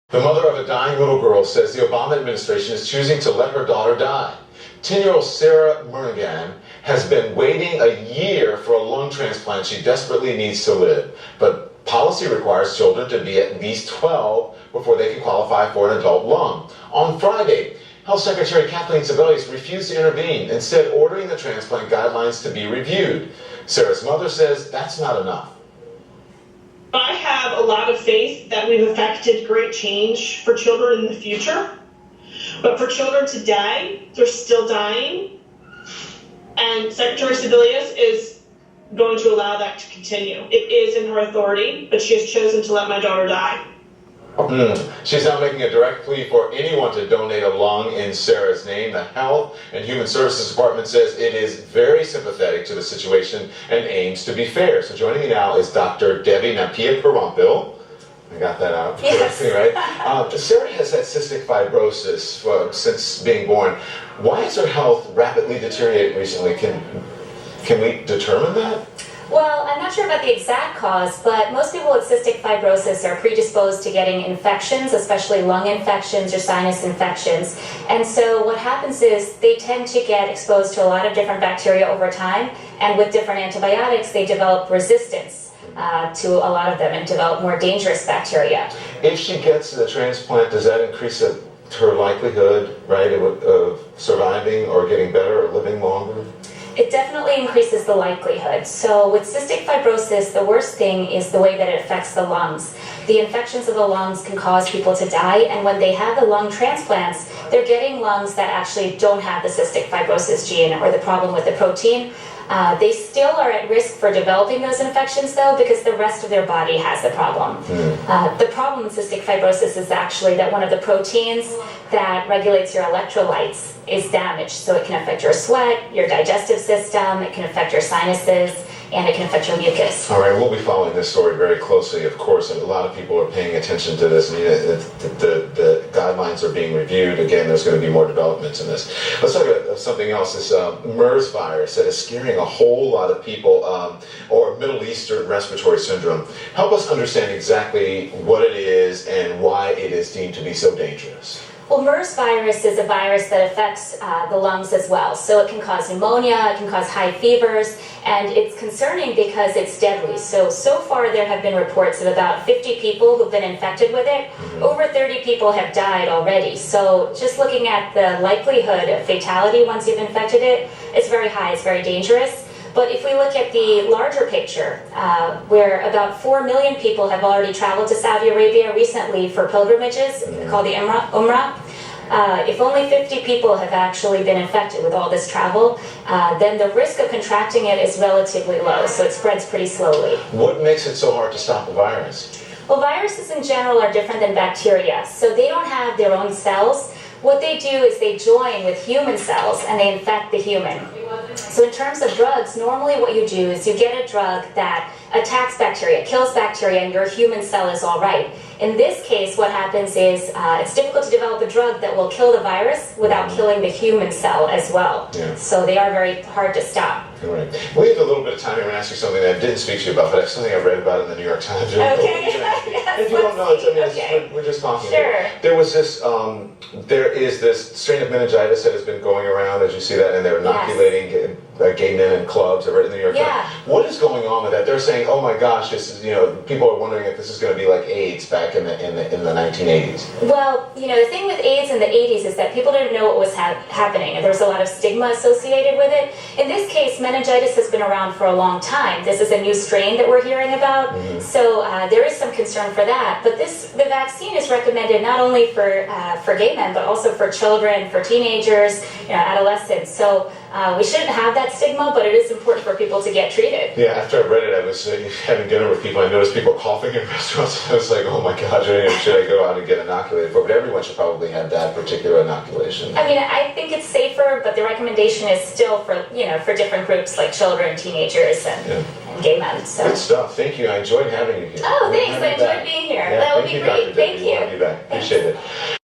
The mother of a dying little girl says the Obama administration is choosing to let her daughter die. 10-year-old Sarah Murnaghan has been waiting a year for a lung transplant she desperately needs to live. But policy requires children to be at least 12 before they can qualify for an adult lung. On Friday, Health Secretary Kathleen Sebelius refused to intervene, instead ordering the transplant guidelines to be reviewed. Sarah's mother says that's not enough. I have a lot of faith that we've effected great change for children in the future. But for children today, they're still dying. And Secretary Sebelius is going to allow that to continue. It is in her authority, but she has chosen to let my daughter die. She's now making a direct plea for anyone to donate a lung in Sarah's name. The Health and Human Services Department says it is very sympathetic to the situation and aims to be fair. So joining me now is Dr. Devi. I got that out correctly, right? Sarah has had cystic fibrosis since being born. Why has her health rapidly deteriorated recently? Can we determine that? Well, I'm not sure about the exact cause, but most people with cystic fibrosis are predisposed to getting infections, especially lung infections or sinus infections. And so what happens is they tend to get exposed to a lot of different bacteria over time, and with different antibiotics, they develop resistance to a lot of them and develop more dangerous bacteria. If she gets the transplant, does that increase her likelihood, right, of surviving or getting better or living longer? It definitely increases the likelihood. So with cystic fibrosis, the worst thing is the way that it affects the lungs. The infections of the lungs can cause people to die, and when they have the lung transplants, they're getting lungs that actually don't have the cystic fibrosis gene or the problem with the protein. They still are at risk for developing those infections, though, because the rest of their body has the problem. The problem with cystic fibrosis is actually that one of the proteins that regulates your electrolytes is damaged. So it can affect your sweat, your digestive system, it can affect your sinuses, and it can affect your mucus. All right, we'll be following this story very closely, of course, and a lot of people are paying attention to this. I mean, the guidelines are being reviewed. Again, there's going to be more developments in this. Let's talk about something else, this MERS virus that is scaring a whole lot of people, or Middle East Respiratory Syndrome. Help us understand exactly what it is and why it is deemed to be so dangerous. Well, MERS virus is a virus that affects the lungs as well. So it can cause pneumonia, it can cause high fevers, and it's concerning because it's deadly. So far there have been reports of about 50 people who've been infected with it. Over 30 people have died already. So just looking at the likelihood of fatality once you've infected it, it's very high, it's very dangerous. But if we look at the larger picture, where about 4 million people have already traveled to Saudi Arabia recently for pilgrimages, called the Umrah, if only 50 people have actually been infected with all this travel, then the risk of contracting it is relatively low, so it spreads pretty slowly. What makes it so hard to stop the virus? Well, viruses in general are different than bacteria, so they don't have their own cells. What they do is they join with human cells and they infect the human. So in terms of drugs, normally what you do is you get a drug that attacks bacteria, kills bacteria, and your human cell is all right. In this case, what happens is it's difficult to develop a drug that will kill the virus without killing the human cell as well. Yeah. So they are very hard to stop. All right. We have a little bit of time here. I'm going to ask you something that I didn't speak to you about, but it's something I read about in the New York Times. Okay. If you don't know, we're just talking. Sure. There was this, there is this strain of meningitis that has been going around, as you see that, and they're inoculating gay men in clubs over in the New York Times. What is going on with that? They're saying, oh my gosh, this is, people are wondering if this is going to be like AIDS back in the 1980s. Well, the thing with AIDS in the 80s is that people didn't know what was happening, and there was a lot of stigma associated with it. In this case, meningitis has been around for a long time. This is a new strain that we're hearing about, so there is some concern for that. But the vaccine is recommended not only for gay men, but also for children, for teenagers, adolescents. So we shouldn't have that stigma, but it is important for people to get treated. Yeah, after I read it, I was having dinner with people. I noticed people coughing in restaurants. I was like, oh my gosh, should I go out and get inoculated for it? But everyone should probably have that particular inoculation. I mean, I think it's safer, but the recommendation is still for different groups like children, teenagers, and gay men. So. Good stuff. Thank you. I enjoyed having you here. Oh, thanks. I enjoyed being here. Yeah, that would be great. Dr. Devi. Thank you. We'll have you back. Appreciate it.